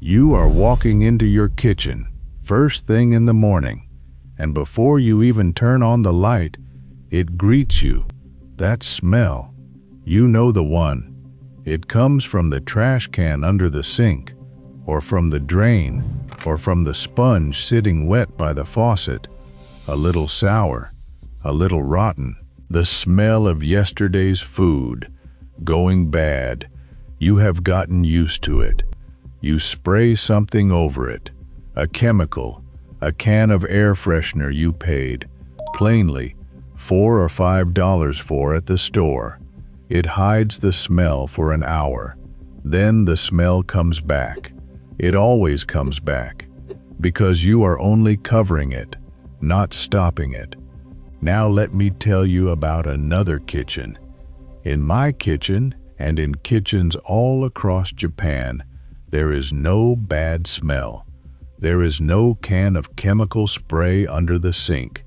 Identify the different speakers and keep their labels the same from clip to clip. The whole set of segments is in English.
Speaker 1: You are walking into your kitchen, first thing in the morning, and before you even turn on the light, it greets you. That smell, you know the one. It comes from the trash can under the sink, or from the drain, or from the sponge sitting wet by the faucet. A little sour, a little rotten. The smell of yesterday's food, going bad. You have gotten used to it. You spray something over it, a chemical, a can of air freshener you paid, plainly, $4 or $5 for at the store. It hides the smell for an hour. Then the smell comes back. It always comes back, because you are only covering it, not stopping it. Now let me tell you about another kitchen. In my kitchen, and in kitchens all across Japan, there is no bad smell. There is no can of chemical spray under the sink.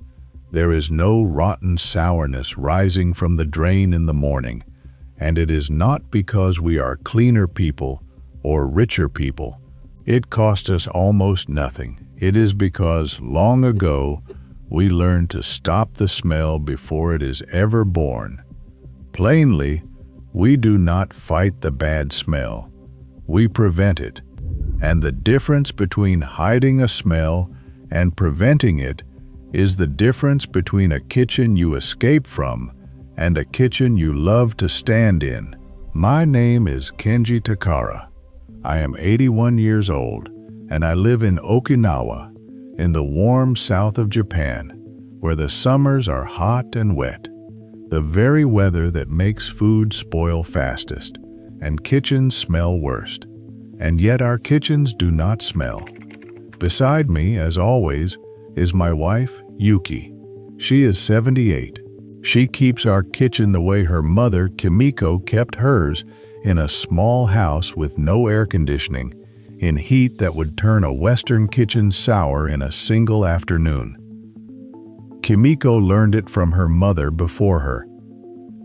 Speaker 1: There is no rotten sourness rising from the drain in the morning. And it is not because we are cleaner people or richer people. It cost us almost nothing. It is because long ago we learned to stop the smell before it is ever born. Plainly, we do not fight the bad smell. We prevent it. And the difference between hiding a smell and preventing it is the difference between a kitchen you escape from and a kitchen you love to stand in. My name is Kenji Takara. I am 81 years old, and I live in Okinawa, in the warm south of Japan, where the summers are hot and wet, the very weather that makes food spoil fastest, and kitchens smell worst. And yet our kitchens do not smell. Beside me, as always, is my wife, Yuki. She is 78. She keeps our kitchen the way her mother, Kimiko, kept hers, in a small house with no air conditioning, in heat that would turn a Western kitchen sour in a single afternoon. Kimiko learned it from her mother before her.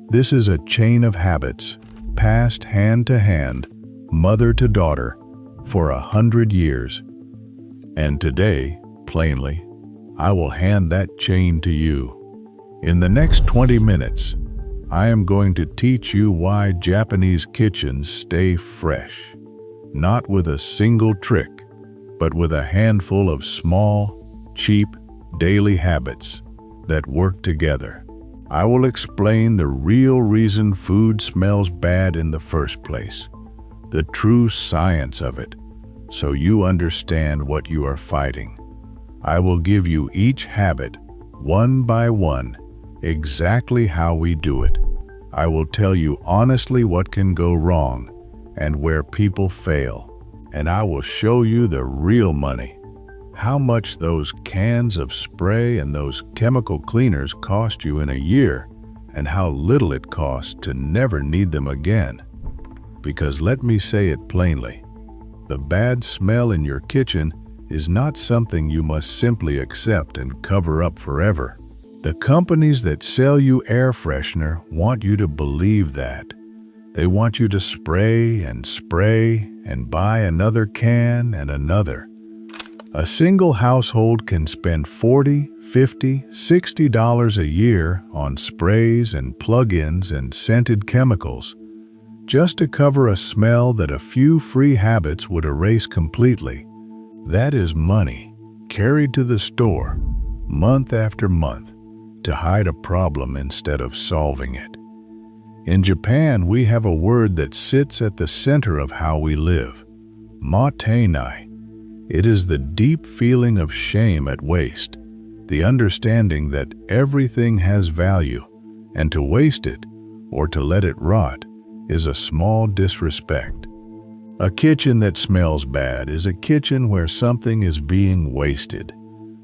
Speaker 1: This is a chain of habits, passed hand to hand, mother to daughter, for 100 years. And today, plainly, I will hand that chain to you. In the next 20 minutes, I am going to teach you why Japanese kitchens stay fresh, not with a single trick, but with a handful of small, cheap, daily habits that work together. I will explain the real reason food smells bad in the first place, the true science of it, so you understand what you are fighting. I will give you each habit, one by one, exactly how we do it. I will tell you honestly what can go wrong and where people fail. And I will show you the real money, how much those cans of spray and those chemical cleaners cost you in a year, and how little it costs to never need them again. Because let me say it plainly, the bad smell in your kitchen is not something you must simply accept and cover up forever. The companies that sell you air freshener want you to believe that. They want you to spray and buy another can and another. A single household can spend $40, $50, $60 a year on sprays and plug-ins and scented chemicals, just to cover a smell that a few free habits would erase completely. That is money, carried to the store, month after month, to hide a problem instead of solving it. In Japan, we have a word that sits at the center of how we live, motenai. It is the deep feeling of shame at waste, the understanding that everything has value, and to waste it, or to let it rot, is a small disrespect. A kitchen that smells bad is a kitchen where something is being wasted.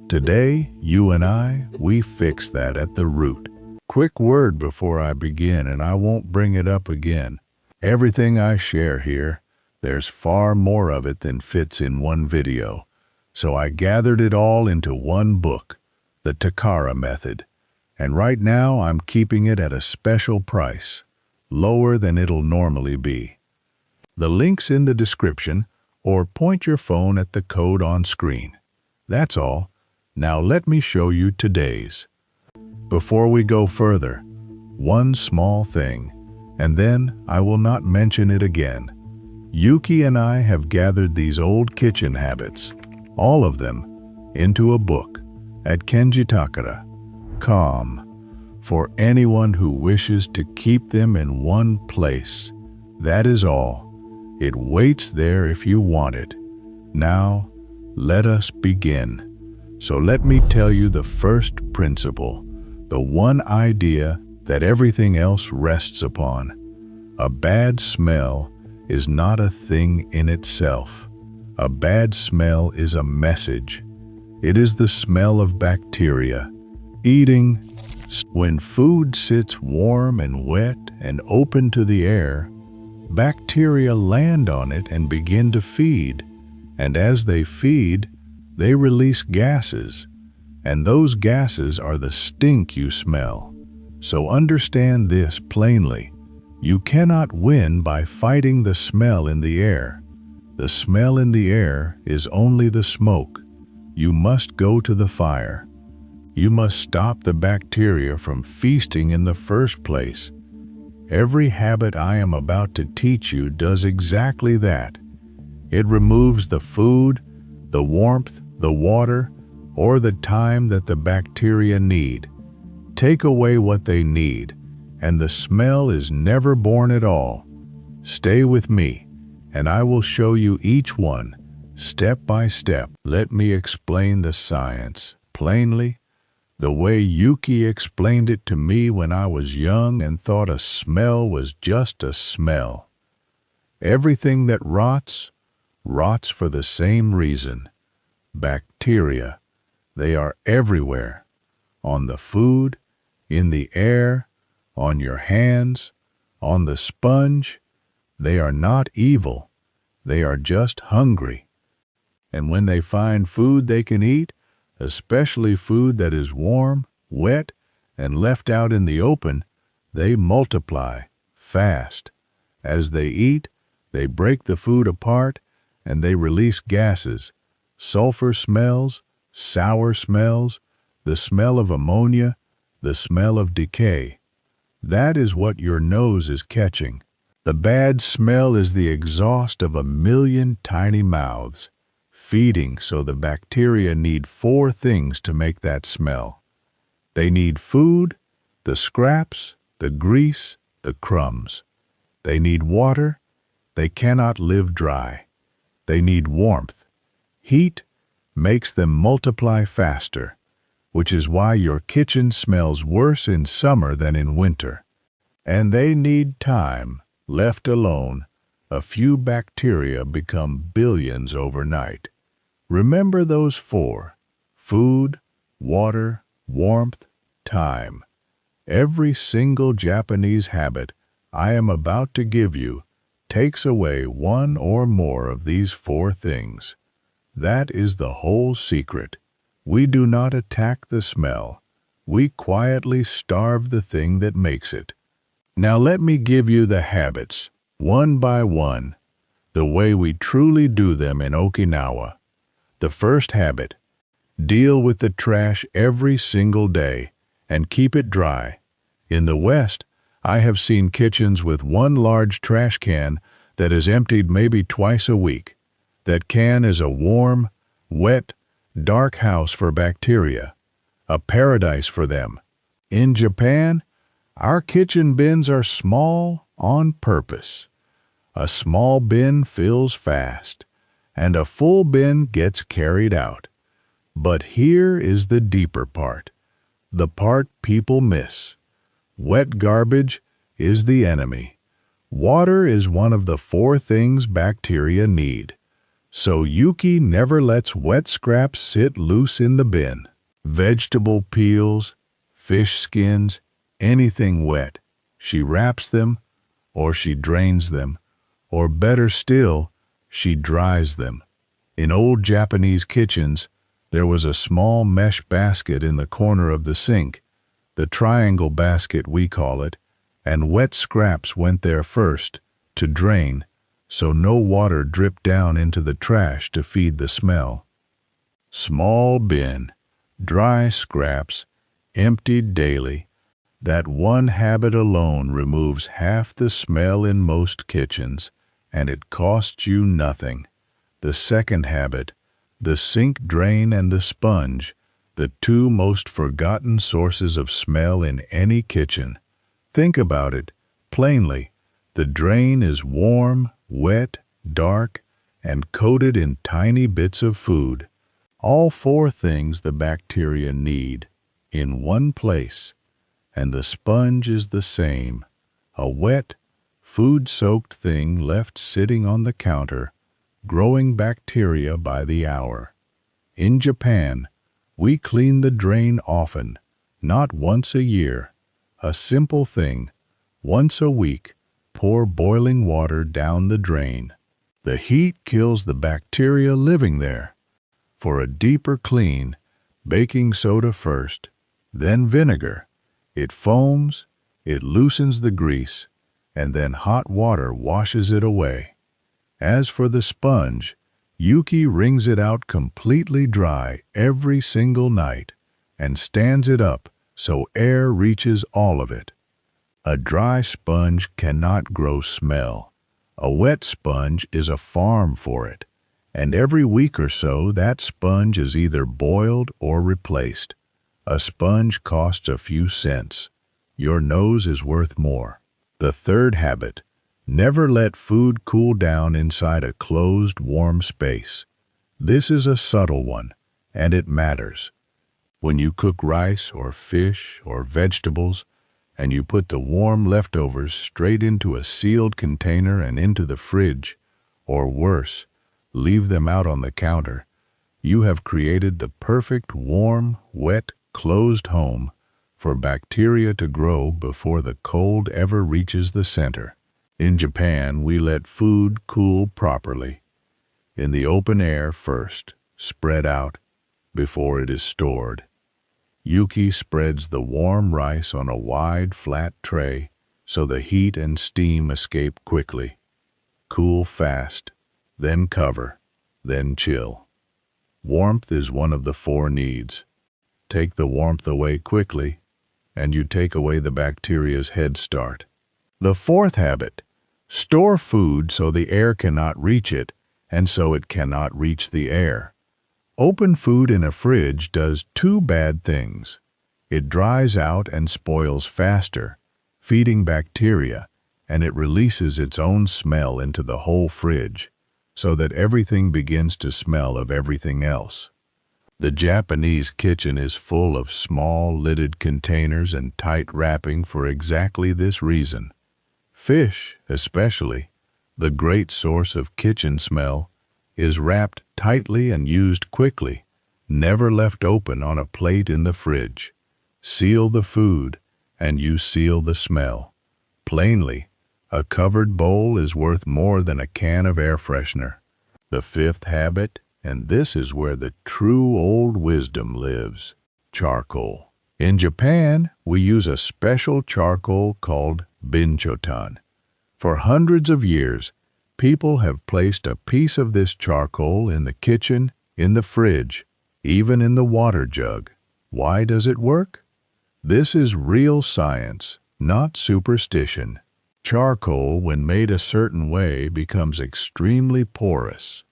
Speaker 1: Today, you and I, we fix that at the root. Quick word before I begin, and I won't bring it up again. Everything I share here, there's far more of it than fits in one video. So I gathered it all into one book, The Takara Method. And right now I'm keeping it at a special price, lower than it'll normally be. The link's in the description, or point your phone at the code on screen. That's all. Now let me show you today's. Before we go further, one small thing, and then I will not mention it again. Yuki and I have gathered these old kitchen habits, all of them, into a book at Kenji Takara, Calm, for anyone who wishes to keep them in one place. That is all. It waits there if you want it. Now, let us begin. So let me tell you the first principle, the one idea that everything else rests upon. A bad smell is not a thing in itself. A bad smell is a message. It is the smell of bacteria. Eating. When food sits warm and wet and open to the air, bacteria land on it and begin to feed. And as they feed, they release gases. And those gases are the stink you smell. So understand this plainly. You cannot win by fighting the smell in the air. The smell in the air is only the smoke. You must go to the fire. You must stop the bacteria from feasting in the first place. Every habit I am about to teach you does exactly that. It removes the food, the warmth, the water, or the time that the bacteria need. Take away what they need, and the smell is never born at all. Stay with me, and I will show you each one, step by step. Let me explain the science, plainly, the way Yuki explained it to me when I was young and thought a smell was just a smell. Everything that rots, rots for the same reason. Bacteria. They are everywhere. On the food, in the air, on your hands, on the sponge. They are not evil. They are just hungry. And when they find food they can eat, especially food that is warm, wet, and left out in the open, they multiply fast. As they eat, they break the food apart and they release gases, sulfur smells, sour smells, the smell of ammonia, the smell of decay. That is what your nose is catching. The bad smell is the exhaust of 1,000,000 tiny mouths, feeding, so the bacteria need 4 things to make that smell. They need food, the scraps, the grease, the crumbs. They need water. They cannot live dry. They need warmth. Heat makes them multiply faster, which is why your kitchen smells worse in summer than in winter. And they need time. Left alone, a few bacteria become billions overnight. Remember those 4: food, water, warmth, time. Every single Japanese habit I am about to give you takes away one or more of these 4 things. That is the whole secret. We do not attack the smell. We quietly starve the thing that makes it. Now let me give you the habits, one by one, the way we truly do them in Okinawa. The first habit: deal with the trash every single day and keep it dry. In the West, I have seen kitchens with one large trash can that is emptied maybe twice a week. That can is a warm, wet, dark house for bacteria, a paradise for them. In Japan, our kitchen bins are small on purpose. A small bin fills fast, and a full bin gets carried out. But here is the deeper part, the part people miss. Wet garbage is the enemy. Water is one of the 4 things bacteria need. So Yuki never lets wet scraps sit loose in the bin. Vegetable peels, fish skins, anything wet. She wraps them, or she drains them, or better still, she dries them. In old Japanese kitchens, there was a small mesh basket in the corner of the sink, the triangle basket we call it, and wet scraps went there first, to drain, so no water dripped down into the trash to feed the smell. Small bin, dry scraps, emptied daily. That one habit alone removes half the smell in most kitchens, and it costs you nothing. The second habit, the sink drain and the sponge, the two most forgotten sources of smell in any kitchen. Think about it, plainly. The drain is warm, wet, dark, and coated in tiny bits of food. All four things the bacteria need, in one place. And the sponge is the same, a wet, food-soaked thing left sitting on the counter, growing bacteria by the hour. In Japan, we clean the drain often, not once a year. A simple thing, once a week, pour boiling water down the drain. The heat kills the bacteria living there. For a deeper clean, baking soda first, then vinegar. It foams, it loosens the grease, and then hot water washes it away. As for the sponge, Yuki wrings it out completely dry every single night and stands it up so air reaches all of it. A dry sponge cannot grow smell. A wet sponge is a farm for it, and every week or so that sponge is either boiled or replaced. A sponge costs a few cents. Your nose is worth more. The third habit, never let food cool down inside a closed, warm space. This is a subtle one, and it matters. When you cook rice or fish or vegetables, and you put the warm leftovers straight into a sealed container and into the fridge, or worse, leave them out on the counter, you have created the perfect warm, wet, closed home for bacteria to grow before the cold ever reaches the center. In Japan, we let food cool properly. In the open air first, spread out, before it is stored. Yuki spreads the warm rice on a wide, flat tray so the heat and steam escape quickly. Cool fast, then cover, then chill. Warmth is one of the four needs. Take the warmth away quickly, and you take away the bacteria's head start. The fourth habit, store food so the air cannot reach it, and so it cannot reach the air. Open food in a fridge does two bad things. It dries out and spoils faster, feeding bacteria, and it releases its own smell into the whole fridge, so that everything begins to smell of everything else. The Japanese kitchen is full of small, lidded containers and tight wrapping for exactly this reason. Fish, especially, the great source of kitchen smell, is wrapped tightly and used quickly, never left open on a plate in the fridge. Seal the food, and you seal the smell. Plainly, a covered bowl is worth more than a can of air freshener. The fifth habit, and this is where the true old wisdom lives, charcoal. In Japan, we use a special charcoal called binchotan. For hundreds of years, people have placed a piece of this charcoal in the kitchen, in the fridge, even in the water jug. Why does it work? This is real science, not superstition. Charcoal, when made a certain way, becomes extremely porous,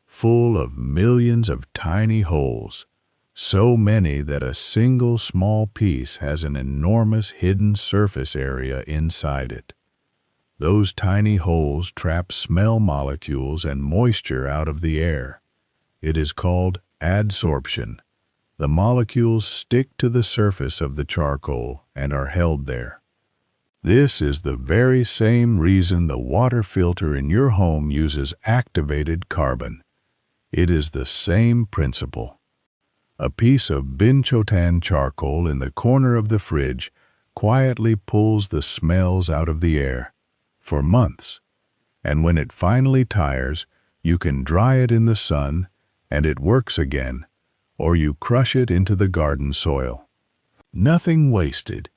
Speaker 1: full of millions of tiny holes, so many that a single small piece has an enormous hidden surface area inside it. Those tiny holes trap smell molecules and moisture out of the air. It is called adsorption. The molecules stick to the surface of the charcoal and are held there. This is the very same reason the water filter in your home uses activated carbon. It is the same principle. A piece of binchotan charcoal in the corner of the fridge quietly pulls the smells out of the air for months, and when it finally tires, you can dry it in the sun and it works again, or you crush it into the garden soil. Nothing wasted.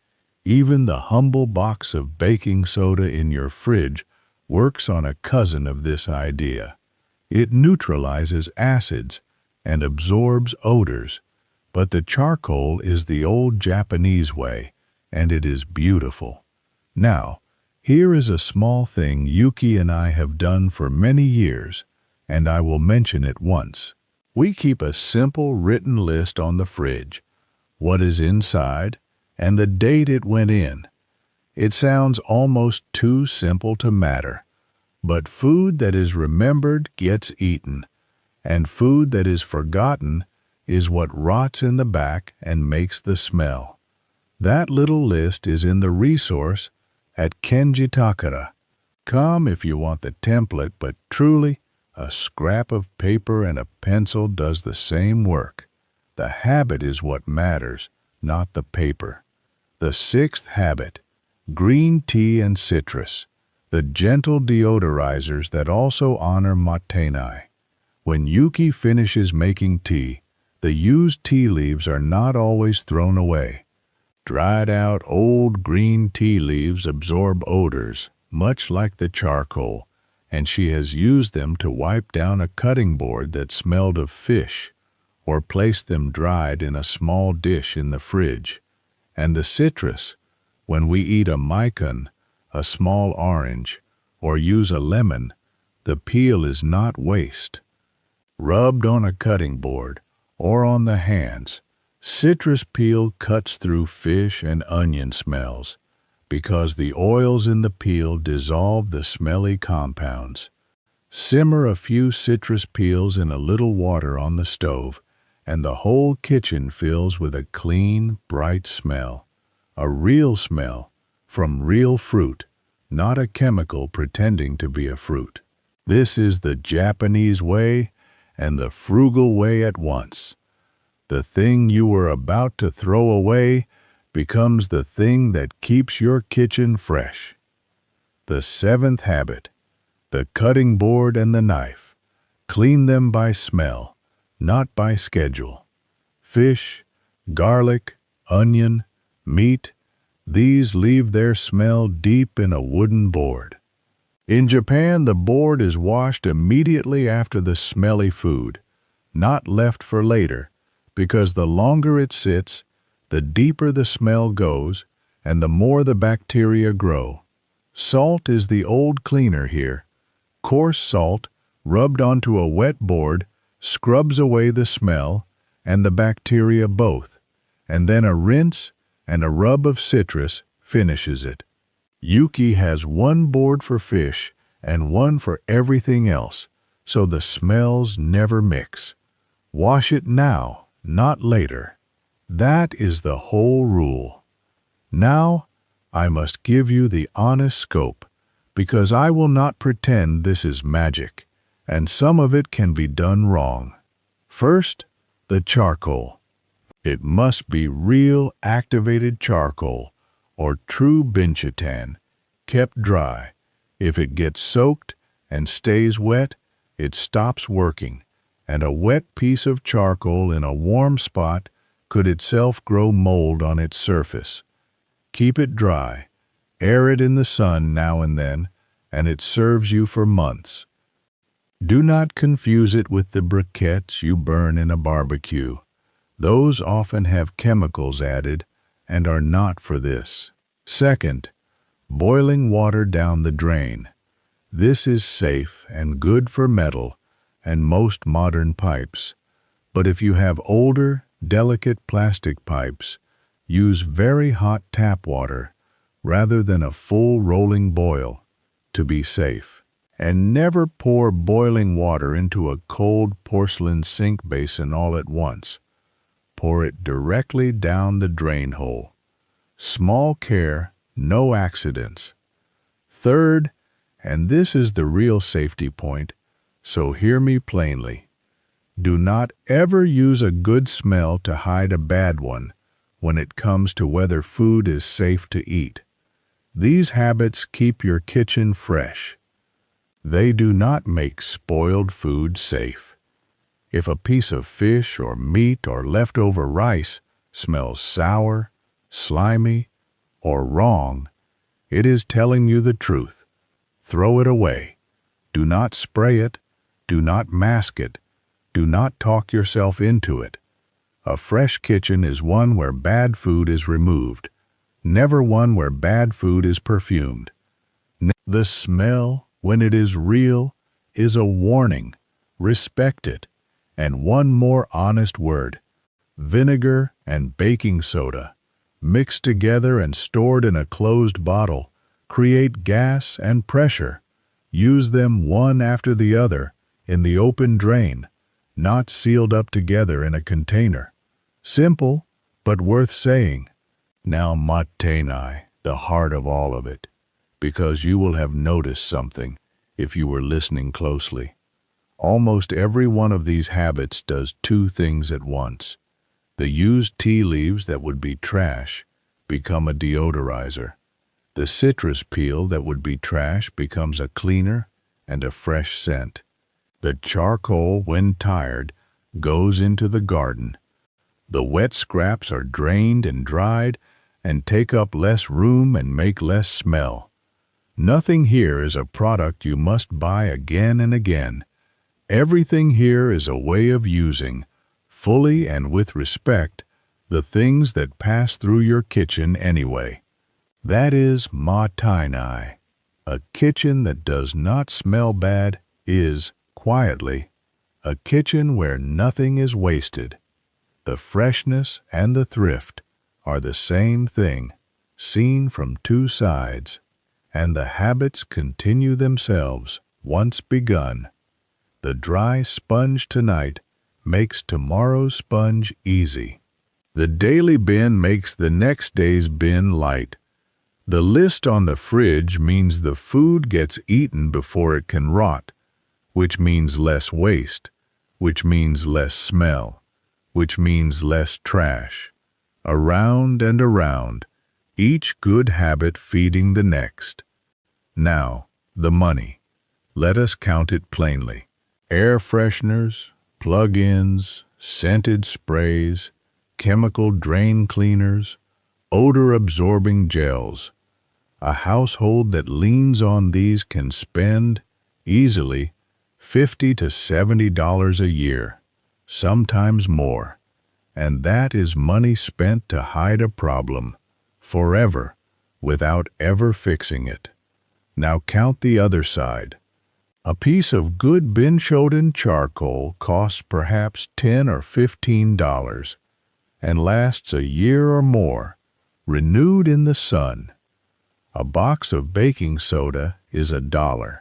Speaker 1: Even the humble box of baking soda in your fridge works on a cousin of this idea. It neutralizes acids and absorbs odors, but the charcoal is the old Japanese way, and it is beautiful. Now, here is a small thing Yuki and I have done for many years, and I will mention it once. We keep a simple written list on the fridge, what is inside, and the date it went in. It sounds almost too simple to matter, but food that is remembered gets eaten, and food that is forgotten is what rots in the back and makes the smell. That little list is in the resource at Kenji Takara. Come if you want the template, but truly, a scrap of paper and a pencil does the same work. The habit is what matters, not the paper. The sixth habit, green tea and citrus, the gentle deodorizers that also honor Matenai. When Yuki finishes making tea, the used tea leaves are not always thrown away. Dried out old green tea leaves absorb odors, much like the charcoal, and she has used them to wipe down a cutting board that smelled of fish, or place them dried in a small dish in the fridge. And the citrus, when we eat a micon, a small orange, or use a lemon, the peel is not waste. Rubbed on a cutting board or on the hands, citrus peel cuts through fish and onion smells because the oils in the peel dissolve the smelly compounds. Simmer a few citrus peels in a little water on the stove, and the whole kitchen fills with a clean, bright smell. A real smell from real fruit, not a chemical pretending to be a fruit. This is the Japanese way and the frugal way at once. The thing you were about to throw away becomes the thing that keeps your kitchen fresh. The seventh habit, the cutting board and the knife. Clean them by smell, not by schedule. Fish, garlic, onion, meat, these leave their smell deep in a wooden board. In Japan, the board is washed immediately after the smelly food, not left for later, because the longer it sits, the deeper the smell goes, and the more the bacteria grow. Salt is the old cleaner here. Coarse salt, rubbed onto a wet board, scrubs away the smell and the bacteria both, and then a rinse and a rub of citrus finishes it. Yuki has one board for fish and one for everything else, so the smells never mix. Wash it now, not later. That is the whole rule. Now, I must give you the honest scope, because I will not pretend this is magic, and some of it can be done wrong. First, the charcoal. It must be real activated charcoal, or true binchatan, kept dry. If it gets soaked and stays wet, it stops working, and a wet piece of charcoal in a warm spot could itself grow mold on its surface. Keep it dry, air it in the sun now and then, and it serves you for months. Do not confuse it with the briquettes you burn in a barbecue. Those often have chemicals added and are not for this. Second, boiling water down the drain. This is safe and good for metal and most modern pipes. But if you have older, delicate plastic pipes, use very hot tap water rather than a full rolling boil to be safe. And never pour boiling water into a cold porcelain sink basin all at once. Pour it directly down the drain hole. Small care, no accidents. Third, and this is the real safety point, so hear me plainly. Do not ever use a good smell to hide a bad one when it comes to whether food is safe to eat. These habits keep your kitchen fresh. They do not make spoiled food safe. If a piece of fish or meat or leftover rice smells sour, slimy, or wrong, it is telling you the truth. throw it away. Do not spray it. Do not mask it. Do not talk yourself into it. A fresh kitchen is one where bad food is removed, never one where bad food is perfumed. The smell, when it is real, is a warning. Respect it. And one more honest word. Vinegar and baking soda, mixed together and stored in a closed bottle, create gas and pressure. Use them one after the other in the open drain, not sealed up together in a container. Simple, but worth saying. Now Matenai, the heart of all of it, because you will have noticed something if you were listening closely. Almost every one of these habits does two things at once. The used tea leaves that would be trash become a deodorizer. The citrus peel that would be trash becomes a cleaner and a fresh scent. The charcoal, when tired, goes into the garden. The wet scraps are drained and dried and take up less room and make less smell. Nothing here is a product you must buy again and again. Everything here is a way of using, fully and with respect, the things that pass through your kitchen anyway. That is Matenai. A kitchen that does not smell bad is, quietly, a kitchen where nothing is wasted. The freshness and the thrift are the same thing, seen from two sides, and the habits continue themselves, once begun. The dry sponge tonight makes tomorrow's sponge easy. The daily bin makes the next day's bin light. The list on the fridge means the food gets eaten before it can rot, which means less waste, which means less smell, which means less trash. Around and around, each good habit feeding the next. Now, the money. Let us count it plainly. Air fresheners, plug-ins, scented sprays, chemical drain cleaners, odor-absorbing gels. A household that leans on these can spend, easily, $50 to $70 a year, sometimes more. And that is money spent to hide a problem, forever, without ever fixing it. Now count the other side. A piece of good Binshoden charcoal costs perhaps $10 or $15 and lasts a year or more, renewed in the sun. A box of baking soda is $1.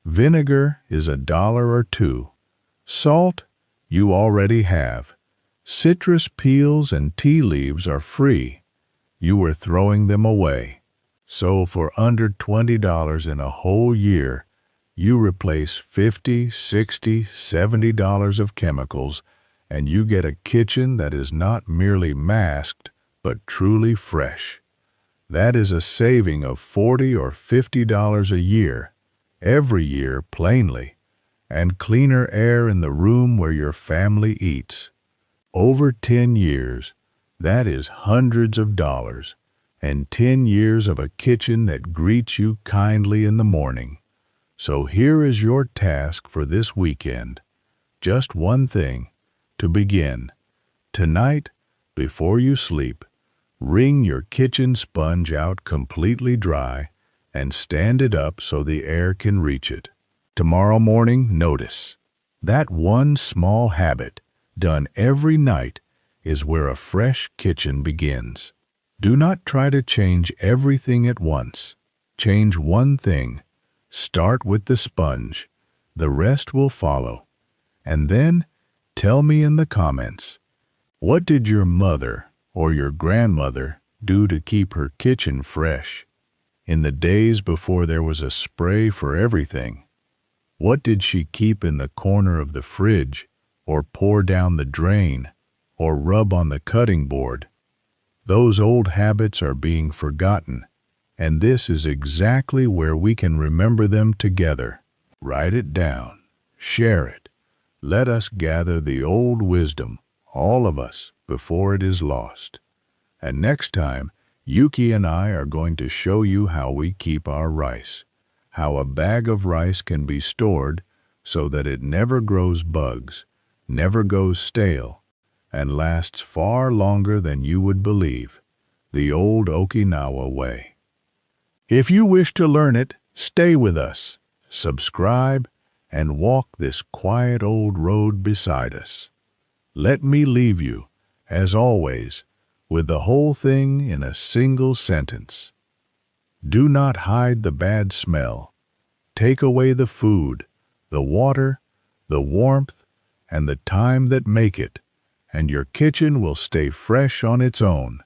Speaker 1: Vinegar is $1 or $2. Salt you already have. Citrus peels and tea leaves are free. You were throwing them away. So for under $20 in a whole year, you replace $50, $60, $70 of chemicals, and you get a kitchen that is not merely masked, but truly fresh. That is a saving of $40 or $50 a year, every year plainly, and cleaner air in the room where your family eats. Over 10 years, that is hundreds of dollars, and 10 years of a kitchen that greets you kindly in the morning. So here is your task for this weekend. Just one thing, to begin. Tonight, before you sleep, wring your kitchen sponge out completely dry and stand it up so the air can reach it. Tomorrow morning, notice. That one small habit, done every night, is where a fresh kitchen begins. Do not try to change everything at once. Change one thing. Start with the sponge. The rest will follow. And then, tell me in the comments, what did your mother or your grandmother do to keep her kitchen fresh? In the days before there was a spray for everything, what did she keep in the corner of the fridge, or pour down the drain, or rub on the cutting board? Those old habits are being forgotten, and this is exactly where we can remember them together. Write it down. Share it. Let us gather the old wisdom, all of us, before it is lost. And next time, Yuki and I are going to show you how we keep our rice. how a bag of rice can be stored so that it never grows bugs, never goes stale, and lasts far longer than you would believe, the old Okinawa way. If you wish to learn it, stay with us, subscribe, and walk this quiet old road beside us. Let me leave you, as always, with the whole thing in a single sentence. Do not hide the bad smell. Take away the food, the water, the warmth, and the time that make it, and your kitchen will stay fresh on its own.